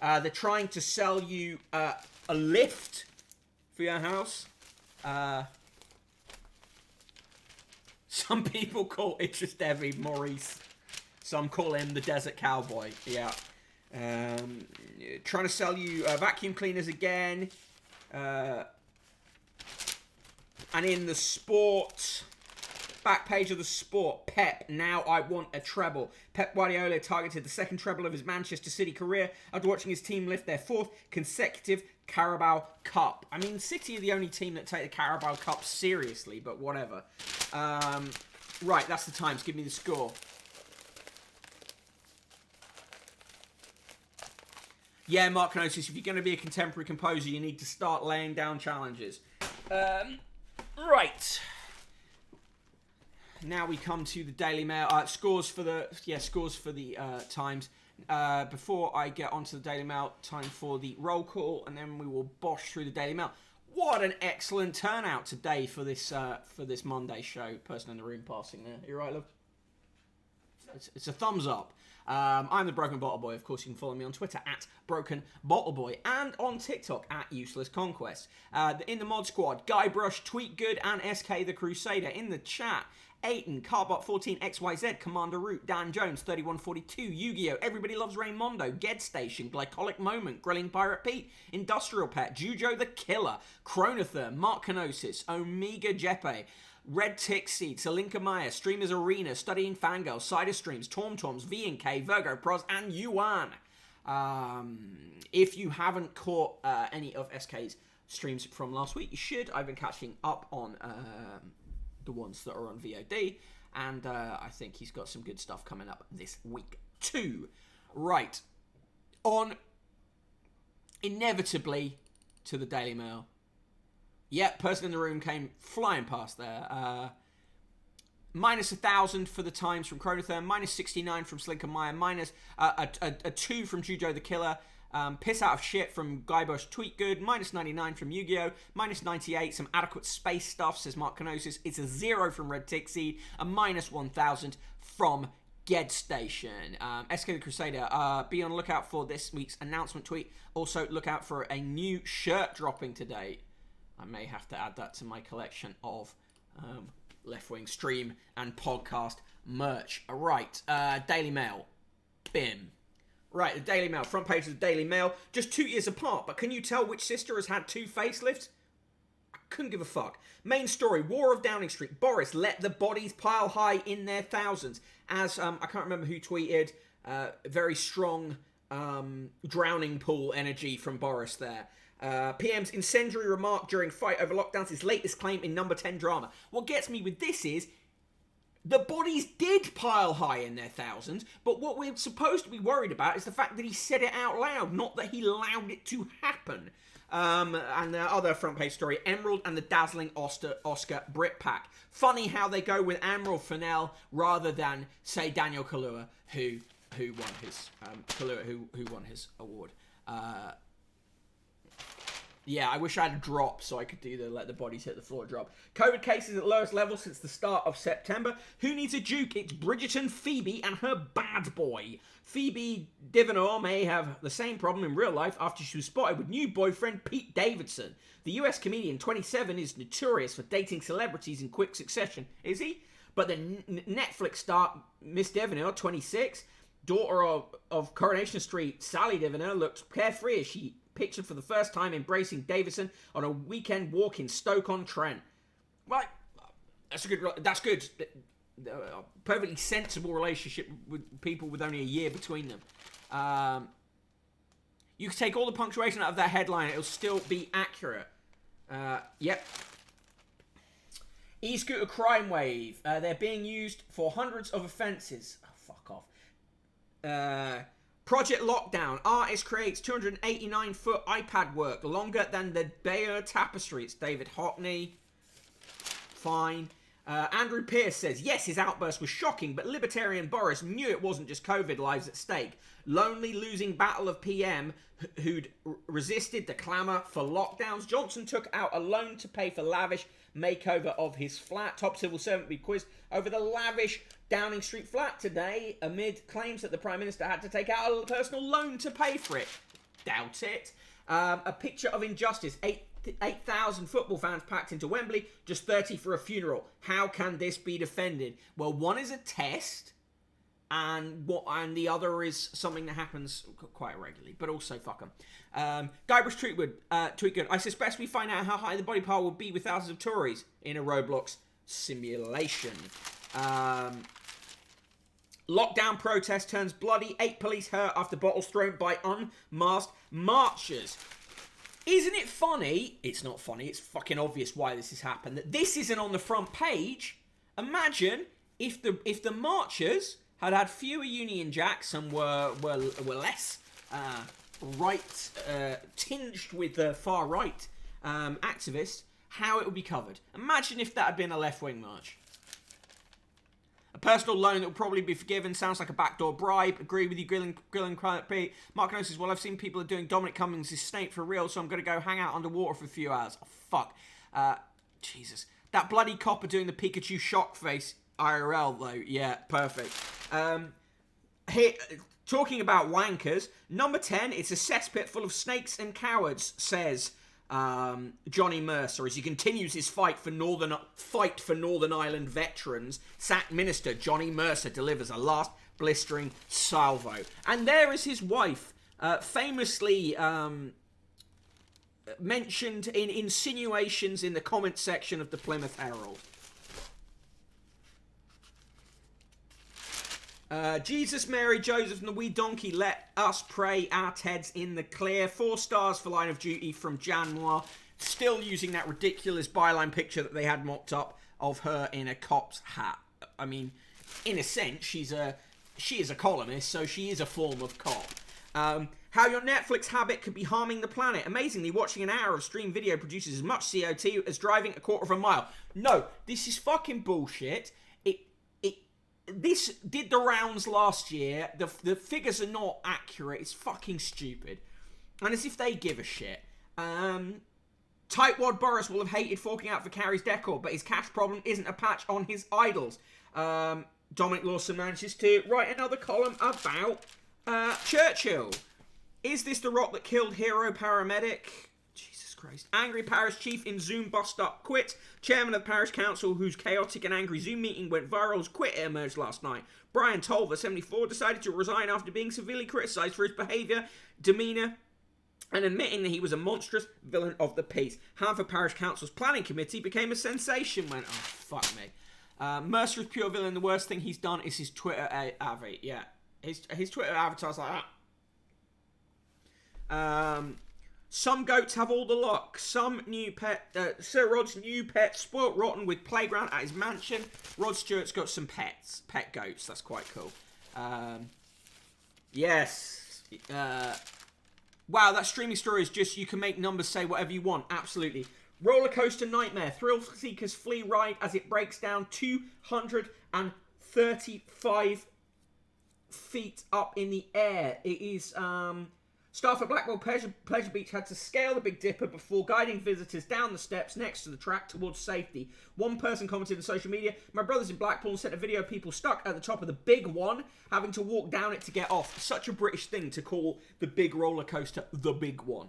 They're trying to sell you a lift for your house. Some people call Idris Devi Maurice. Some call him the Desert Cowboy. Yeah. Trying to sell you vacuum cleaners again. And in the sport, back page of the sport, Pep, now I want a treble. Pep Guardiola targeted the second treble of his Manchester City career after watching his team lift their fourth consecutive Carabao Cup. I mean, City are the only team that take the Carabao Cup seriously, but whatever. Right, that's the Times. Give me the score. Yeah, Mark Notice, if you're going to be a contemporary composer, you need to start laying down challenges. Right. Now we come to the Daily Mail. Scores for the Times. Before I get onto the Daily Mail, time for the roll call, and then we will bosh through the Daily Mail. What an excellent turnout today for this Monday show. Person in the room passing there. You right, love? It's a thumbs up. I'm the Broken Bottle Boy. Of course, you can follow me on Twitter at Broken Bottle Boy and on TikTok at Useless Conquest. In the mod squad, Guybrush, Tweet Good, and SK the Crusader. In the chat, Aiton, Carbot14, XYZ, Commander Root, Dan Jones, 3142, Yu-Gi-Oh! Everybody Loves Raymondo, Ged Station, Glycolic Moment, Grilling Pirate Pete, Industrial Pet, Jujo the Killer, Chronotherm, Mark Kenosis, Omega Jeppe, Red Tick Seed, Salinka Maya, Streamers Arena, Studying Fangirl, Cider Streams, Torms, V&K, Virgo Pros, and Yuan. If you haven't caught any of SK's streams from last week, you should. I've been catching up on the ones that are on VOD, and I think he's got some good stuff coming up this week too. Right, on inevitably to the Daily Mail. Yep, person in the room came flying past there. Minus 1,000 for the Times from Chronotherm, minus 69 from Slinker Meyer, minus a 2 from Jujo the Killer, piss out of shit from Guybrush Tweet Good, minus 99 from Yu-Gi-Oh, minus 98, some adequate space stuff, says Mark Kenosis. It's a 0 from Red Tick Seed, a minus 1,000 from Ged Station. SK the Crusader, be on the lookout for this week's announcement tweet. Also, look out for a new shirt dropping today. I may have to add that to my collection of left-wing stream and podcast merch. Right, Daily Mail. Bim. Right, the Daily Mail. Front page of the Daily Mail. Just 2 years apart, but can you tell which sister has had 2 facelifts? I couldn't give a fuck. Main story, War of Downing Street. Boris let the bodies pile high in their thousands. As, I can't remember who tweeted, very strong drowning pool energy from Boris there. PM's incendiary remark during fight over lockdowns, his latest claim in number 10 drama. What gets me with this is, the bodies did pile high in their thousands, but what we're supposed to be worried about is the fact that he said it out loud, not that he allowed it to happen. And the other front page story, Emerald and the dazzling Oscar Brit Pack. Funny how they go with Emerald Fennell rather than, say, Daniel Kaluuya, who won his award. Yeah, I wish I had a drop so I could do the let the bodies hit the floor drop. COVID cases at lowest level since the start of September. Who needs a Duke? It's Bridgerton Phoebe and her bad boy. Phoebe Divanor may have the same problem in real life after she was spotted with new boyfriend Pete Davidson. The US comedian, 27, is notorious for dating celebrities in quick succession. Is he? But the Netflix star Miss Divanor, 26, daughter of Coronation Street Sally Divanor, looked carefree as she pictured for the first time embracing Davidson on a weekend walk in Stoke-on-Trent. Right, that's good. A perfectly sensible relationship with people with only a year between them. You can take all the punctuation out of that headline, it'll still be accurate. Yep. E-scooter crime wave. They're being used for hundreds of offences. Oh, fuck off. Project Lockdown. Artist creates 289-foot iPad work, longer than the Bayeux Tapestry. It's David Hockney. Fine. Andrew Pierce says, yes, his outburst was shocking, but Libertarian Boris knew it wasn't just COVID lives at stake. Lonely losing battle of PM who'd resisted the clamour for lockdowns. Johnson took out a loan to pay for lavish makeover of his flat. Top civil servant be quizzed over the lavish Downing Street flat today amid claims that the Prime Minister had to take out a personal loan to pay for it. doubt it. A picture of injustice. 8,000 football fans packed into Wembley, just 30 for a funeral. How can this be defended? Well, one is a test, and the other is something that happens quite regularly, but also fuck them. Guybrush Tweetgood. I suspect we find out how high the body pile would be with thousands of Tories in a Roblox simulation. Lockdown protest turns bloody. 8 police hurt after bottles thrown by unmasked marchers. Isn't it funny? It's not funny. It's fucking obvious why this has happened. That this isn't on the front page. Imagine if the marchers had fewer Union Jacks, some were less right, tinged with the far right activists, how it would be covered. Imagine if that had been a left-wing march. A personal loan that will probably be forgiven. Sounds like a backdoor bribe. Agree with you, Grilling Pete. Mark knows says, well, I've seen people are doing Dominic Cummings' Snape for real, so I'm going to go hang out underwater for a few hours. Oh, fuck. Jesus. That bloody copper doing the Pikachu shock face IRL, though. Yeah, perfect. Here, talking about wankers, number 10, it's a cesspit full of snakes and cowards, says Johnny Mercer, as he continues his fight for Northern Ireland veterans. Sacked Minister Johnny Mercer delivers a last blistering salvo. And there is his wife, famously mentioned in insinuations in the comment section of the Plymouth Herald. Jesus, Mary, Joseph, and the wee donkey, let us pray our Teds in the clear. 4 stars for Line of Duty from Jan Noir. Still using that ridiculous byline picture that they had mocked up of her in a cop's hat. I mean, in a sense, she is a columnist, so she is a form of cop. How your Netflix habit could be harming the planet. Amazingly, watching an hour of stream video produces as much CO2 as driving a quarter of a mile. No, this is fucking bullshit. This did the rounds last year. The figures are not accurate. It's fucking stupid. And as if they give a shit. Tightwad Boris will have hated forking out for Carrie's decor, but his cash problem isn't a patch on his idols. Dominic Lawson manages to write another column about Churchill. Is this the rock that killed hero paramedic? Jesus Christ. Angry parish chief in Zoom bust-up quit. Chairman of the parish council, whose chaotic and angry Zoom meeting went viral's quit emerged last night. Brian Tolver, 74, decided to resign after being severely criticised for his behaviour, demeanour, and admitting that he was a monstrous villain of the peace. Hanford Parish Council's planning committee became a sensation when... Oh, fuck me. Mercer is pure villain. The worst thing he's done is his Twitter avi. Yeah. His Twitter avatar's like that. Some goats have all the luck. Some new pet... Sir Rod's new pet spoilt rotten with playground at his mansion. Rod Stewart's got some pet goats. That's quite cool. Yes. Wow, that streaming story is just, you can make numbers say whatever you want. Absolutely. Roller coaster nightmare. Thrill seekers flee ride as it breaks down 235 feet up in the air. It is, staff at Blackwell Pleasure Beach had to scale the Big Dipper before guiding visitors down the steps next to the track towards safety. One person commented on social media, my brother's in Blackpool sent a video of people stuck at the top of the big one, having to walk down it to get off. Such a British thing to call the big roller coaster the big one.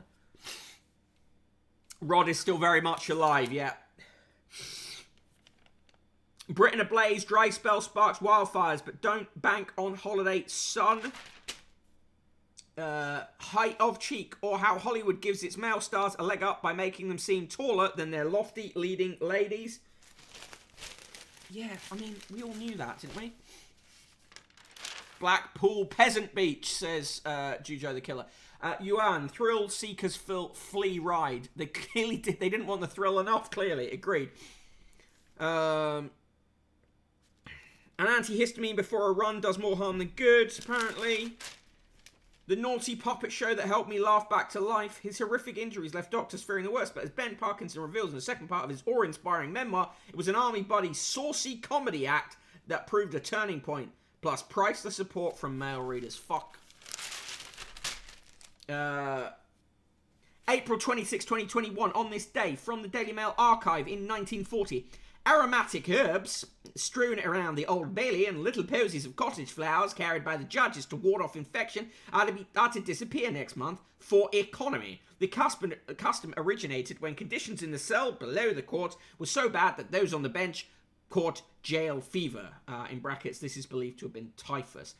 Rod is still very much alive, yeah. Britain ablaze, dry spell sparks wildfires, but don't bank on holiday sun. Height of cheek, or how Hollywood gives its male stars a leg up by making them seem taller than their lofty leading ladies. Yeah, I mean, we all knew that, didn't we? Blackpool Peasant Beach, says Jujo the Killer. Yuan, thrill seekers flee ride. They clearly did. They didn't want the thrill enough, clearly. Agreed. An antihistamine before a run does more harm than good, apparently. The naughty puppet show that helped me laugh back to life. His horrific injuries left doctors fearing the worst, but as Ben Parkinson reveals in the second part of his awe-inspiring memoir, it was an army buddy's saucy comedy act that proved a turning point, plus priceless support from male readers. Fuck. April 26, 2021, on this day, from the Daily Mail archive in 1940, Aromatic herbs strewn around the Old Bailey and little posies of cottage flowers carried by the judges to ward off infection are to disappear next month for economy. The custom originated when conditions in the cell below the court were so bad that those on the bench caught jail fever. In brackets, this is believed to have been typhus.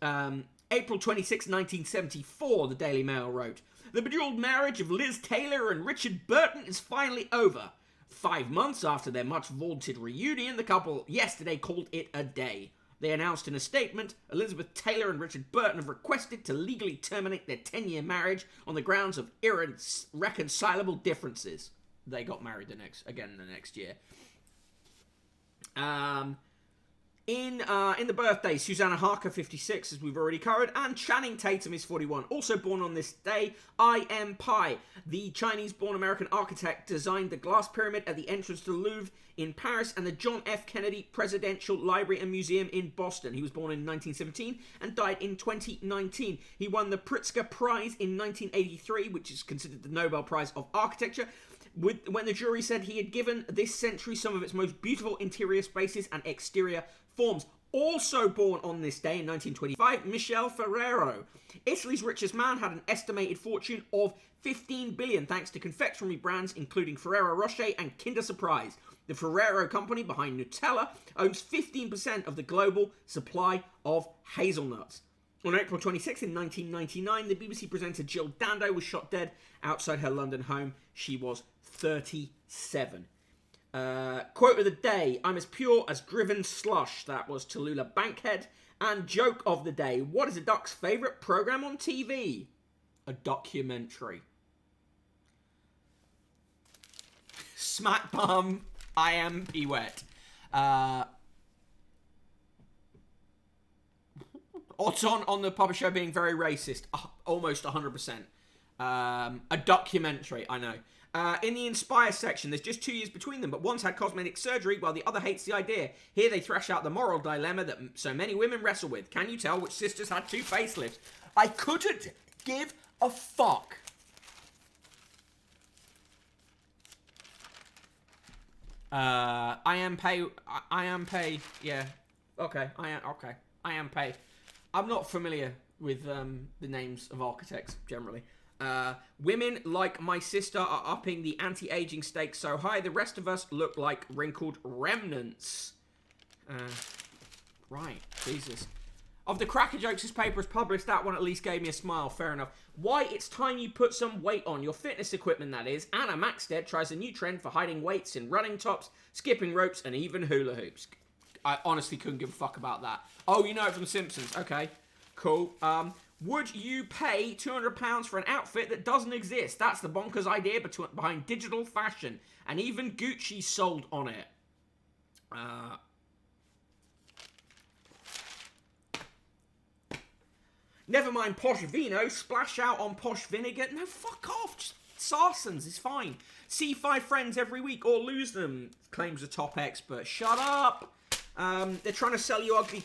April 26, 1974, the Daily Mail wrote, "The bejeweled marriage of Liz Taylor and Richard Burton is finally over. 5 months after their much-vaunted reunion, the couple yesterday called it a day. They announced in a statement, Elizabeth Taylor and Richard Burton have requested to legally terminate their 10-year marriage on the grounds of irreconcilable differences." They got married the next year. In the birthday, Susanna Harker, 56, as we've already covered, and Channing Tatum is 41. Also born on this day, I.M. Pei, the Chinese-born American architect, designed the glass pyramid at the entrance to the Louvre in Paris and the John F. Kennedy Presidential Library and Museum in Boston. He was born in 1917 and died in 2019. He won the Pritzker Prize in 1983, which is considered the Nobel Prize of Architecture, when the jury said he had given this century some of its most beautiful interior spaces and exterior forms. Also born on this day in 1925, Michel Ferrero. Italy's richest man had an estimated fortune of 15 billion thanks to confectionery brands including Ferrero Rocher and Kinder Surprise. The Ferrero company behind Nutella owns 15% of the global supply of hazelnuts. On April 26 in 1999, the BBC presenter Jill Dando was shot dead outside her London home. She was 37. Quote of the day, "I'm as pure as driven slush." That was Tallulah Bankhead. And joke of the day, what is a duck's favourite programme on TV? A documentary. Smack bum, I am Wet. Odds on the Papa Show being very racist. Almost 100%. A documentary, I know. In the Inspire section, there's just 2 years between them, but one's had cosmetic surgery while the other hates the idea. Here they thrash out the moral dilemma that so many women wrestle with. Can you tell which sisters had 2 facelifts? I couldn't give a fuck. I am pay. Yeah. Okay. I am pay. I'm not familiar with the names of architects generally. Women like my sister are upping the anti-aging stakes so high the rest of us look like wrinkled remnants. Right, Jesus. Of the cracker jokes this paper has published, that one at least gave me a smile. Fair enough. Why, it's time you put some weight on. Your fitness equipment, that is. Anna Maxted tries a new trend for hiding weights in running tops, skipping ropes, and even hula hoops. I honestly couldn't give a fuck about that. Oh, you know it from The Simpsons. Okay, cool. Would you pay £200 for an outfit that doesn't exist? That's the bonkers idea behind digital fashion. And even Gucci sold on it. Never mind posh vino, splash out on posh vinegar. No, fuck off. Just Sarsens is fine. See 5 friends every week or lose them, claims a top expert. Shut up. They're trying to sell you ugly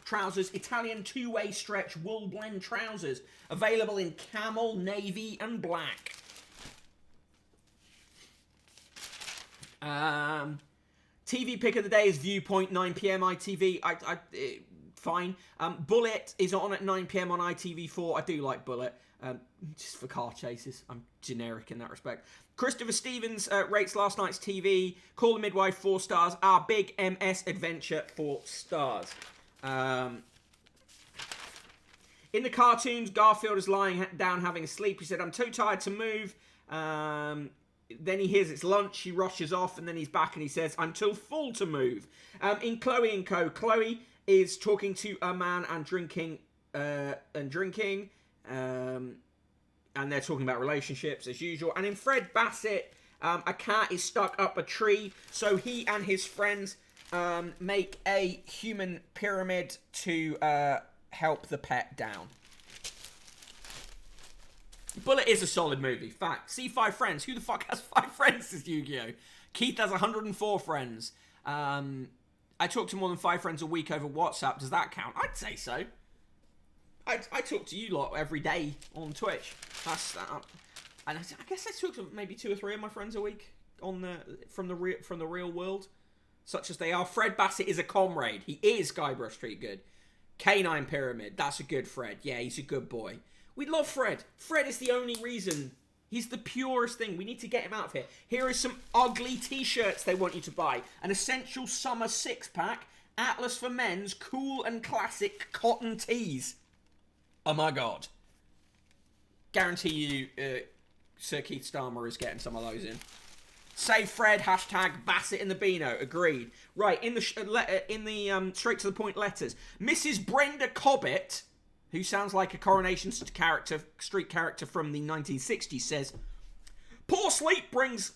trousers. Italian 2-way stretch wool blend trousers. Available in camel, navy, and black. TV pick of the day is Viewpoint, 9 p.m. ITV. Fine. Bullet is on at 9 p.m. on ITV4. I do like Bullet. Just for car chases. I'm generic in that respect. Christopher Stevens rates last night's TV. Call the Midwife 4 stars. Our Big MS Adventure 4 stars. In the cartoons, Garfield is lying down having a sleep. He said, "I'm too tired to move." Then he hears it's lunch. He rushes off, and then he's back and he says, "I'm too full to move." In Chloe and Co., Chloe is talking to a man and drinking. And they're talking about relationships as usual. And in Fred Bassett, a cat is stuck up a tree. So he and his friends make a human pyramid to help the pet down. Bullet is a solid movie. Fact. See 5 friends. Who the fuck has 5 friends as Yu-Gi-Oh? Keith has 104 friends. I talk to more than 5 friends a week over WhatsApp. Does that count? I'd say so. I talk to you lot every day on Twitch. That's that. And I guess I talk to maybe 2 or 3 of my friends a week on from the real world. such as they are. Fred Bassett is a comrade. He is Guybrush Street good. Canine Pyramid, that's a good Fred. Yeah, he's a good boy. We love Fred. Fred is the only reason. He's the purest thing. We need to get him out of here. Here are some ugly t-shirts they want you to buy. An Essential Summer 6-pack. Atlas for Men's cool and classic cotton tees. Oh my god. Guarantee you Sir Keith Starmer is getting some of those in. Save Fred, hashtag Bassett in the Beano. Agreed. Right, in the straight to the point letters. Mrs. Brenda Cobbett, who sounds like a Coronation Street character from the 1960s, says, poor sleep brings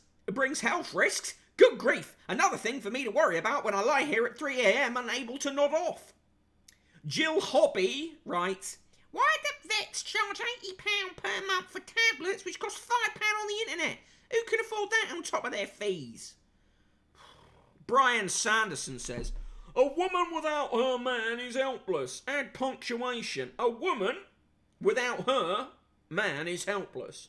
health risks. Good grief. Another thing for me to worry about when I lie here at 3 a.m. unable to nod off. Jill Hobby writes, why do vets charge £80 per month for tablets which cost £5 on the internet? Who can afford that on top of their fees? Brian Sanderson says, a woman without her man is helpless. Add punctuation. A woman without her man is helpless.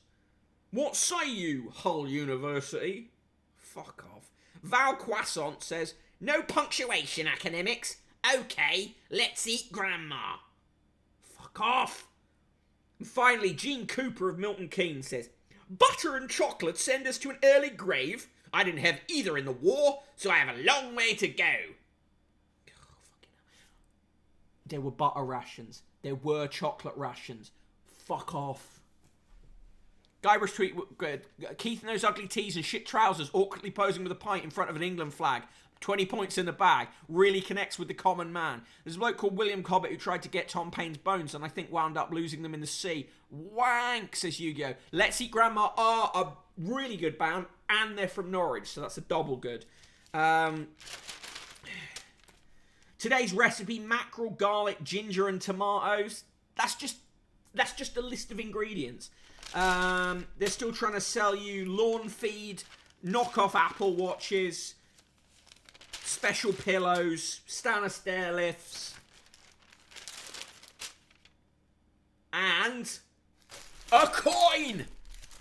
What say you, Hull University? Fuck off. Val Croissant says, no punctuation, academics. Okay, let's eat grandma. Fuck off. And finally, Gene Cooper of Milton Keynes says, butter and chocolate send us to an early grave. I didn't have either in the war, so I have a long way to go. Oh, fucking hell. There were butter rations. There were chocolate rations. Fuck off. Guybrush Tweet, Keith in those ugly tees and shit trousers, awkwardly posing with a pint in front of an England flag. 20 points in the bag. Really connects with the common man. There's a bloke called William Cobbett who tried to get Tom Paine's bones and I think wound up losing them in the sea. Wank, says Yu-Gi-Oh! Let's Eat Grandma are a really good band and they're from Norwich, so that's a double good. Today's recipe, mackerel, garlic, ginger and tomatoes. That's just a list of ingredients. They're still trying to sell you lawn feed, knockoff Apple Watches, special pillows, Stanner stair lifts, and a coin!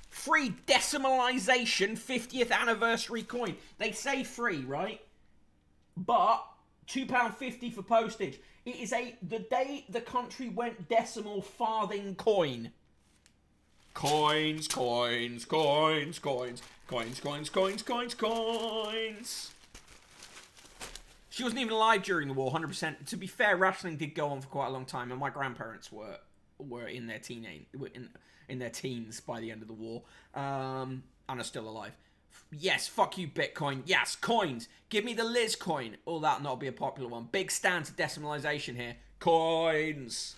Free decimalization 50th anniversary coin. They say free, right? But £2.50 for postage. It is the day the country went decimal farthing coin. Coins, coins, coins, coins, coins, coins, coins, coins, coins. She wasn't even alive during the war, 100%. To be fair, wrestling did go on for quite a long time, and my grandparents were in their in their teens by the end of the war, and are still alive. Yes, fuck you, Bitcoin. Yes, coins. Give me the Liz coin. Oh, that'll not be a popular one. Big stand to decimalization here. Coins.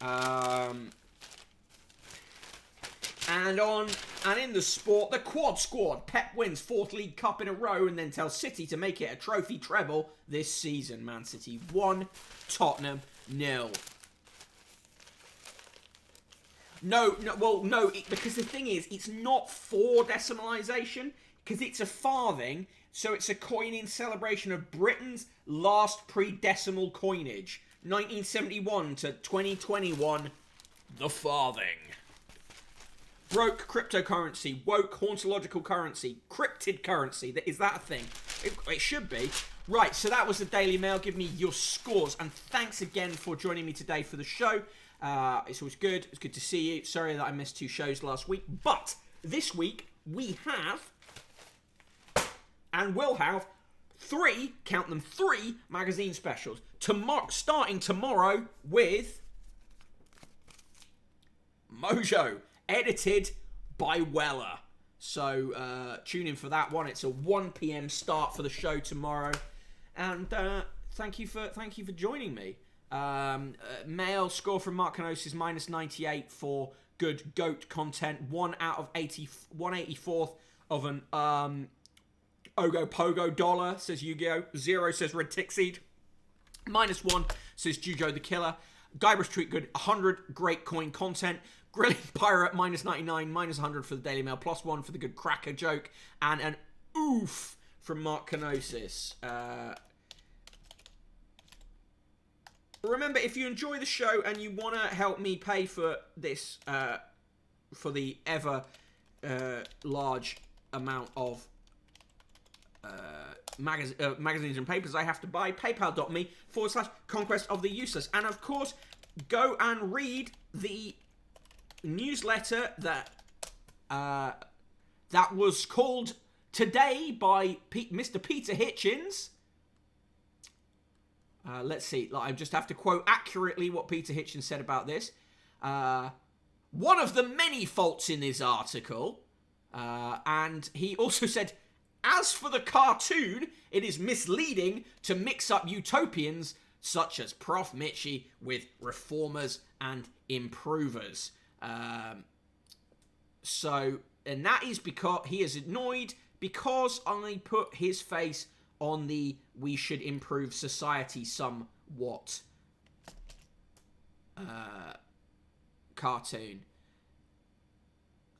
And in the sport, the Quad Squad. Pep wins 4th League Cup in a row and then tells City to make it a trophy treble this season. Man City 1, Tottenham 0. No, because the thing is, it's not for decimalisation, because it's a farthing, so it's a coin in celebration of Britain's last pre-decimal coinage. 1971 to 2021, the farthing. Broke cryptocurrency, woke hauntological currency, cryptid currency. Is that a thing? It should be. Right, so that was the Daily Mail. Give me your scores, and thanks again for joining me today for the show. It's always good. It's good to see you. Sorry that I missed 2 shows last week, but this week we have and will have 3, count them, 3 magazine specials. Starting tomorrow with Mojo, edited by Weller. So tune in for that one. It's a 1 p.m. start for the show tomorrow. And thank you for joining me. Mail score from Mark Kanosis -98 for good goat content. 1 out of 184th of an Ogo Pogo dollar, says Yu-Gi-Oh! 0 says Red Tixied. -1 says Jujo the Killer. Guybrush Tweet good 100 great coin content. Grilling Pirate -99, -100 for the Daily Mail, +1 for the good cracker joke, and an oof from Mark Kanosis. Remember, if you enjoy the show and you want to help me pay for this, for the ever large amount of magazines and papers I have to buy, paypal.me/conquest of the useless. And of course, go and read the newsletter that was called today by Mr. Peter Hitchens. Let's see. I just have to quote accurately what Peter Hitchens said about this. One of the many faults in this article, and he also said, as for the cartoon, it is misleading to mix up utopians such as Prof. Mitchie with reformers and improvers. And that is because he is annoyed because I put his face on the "we should improve society somewhat" cartoon.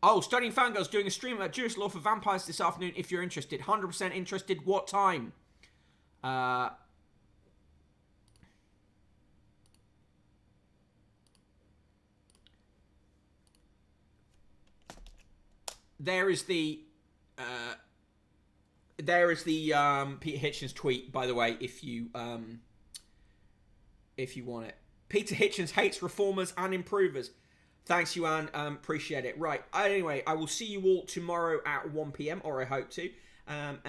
Oh, Studying Fangirl's doing a stream about Jewish law for vampires this afternoon if you're interested. 100% interested. What time? There is the Peter Hitchens tweet, by the way, if you want it. Peter Hitchens hates reformers and improvers. Thanks, Yuan. Appreciate it. Right. Anyway, I will see you all tomorrow at 1 p.m, or I hope to. And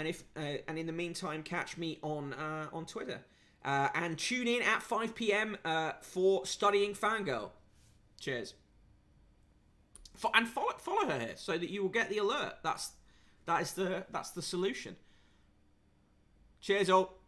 in the meantime, catch me on Twitter. And tune in at 5 p.m. For Studying Fangirl. Cheers. And follow her here so that you will get the alert. That's the solution. Cheers all.